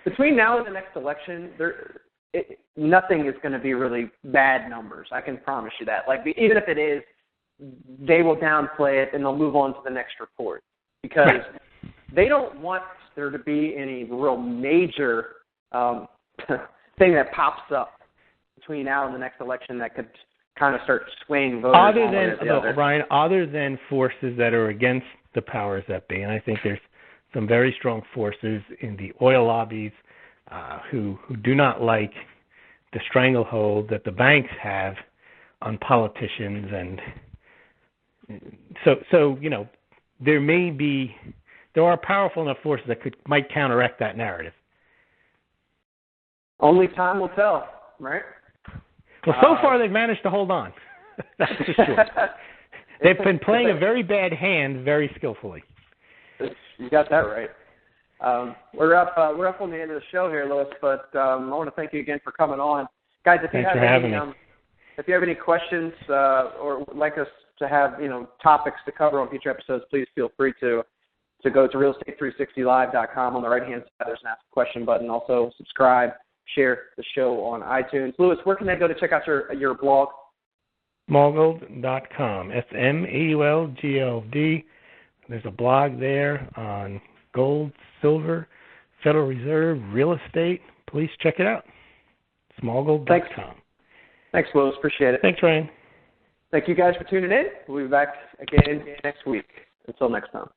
Between now and the next election, nothing is going to be really bad numbers. I can promise you that. Like, even if it is, they will downplay it and they'll move on to the next report because they don't want there to be any real major thing that pops up between now and the next election that could kind of start swaying voters. Ryan, other than forces that are against the powers that be, and I think there's some very strong forces in the oil lobbies who do not like the stranglehold that the banks have on politicians, and so there are powerful enough forces that might counteract that narrative. Only time will tell, right? Well, so far they've managed to hold on. That's for sure. They've been playing a very bad hand very skillfully. You got that right. We're up on the end of the show here, Louis, but I want to thank you again for coming on. Guys, if you have any questions or would like us to have topics to cover on future episodes, please feel free to go to realestate360live.com. On the right-hand side, there's an Ask a Question button. Also, subscribe, share the show on iTunes. Louis, where can they go to check out your blog? Smaugld.com. SMAULGLD. There's a blog there on gold, silver, Federal Reserve, real estate. Please check it out. Smaugld.com. Thanks, Louis. Appreciate it. Thanks, Ryan. Thank you guys for tuning in. We'll be back again next week. Until next time.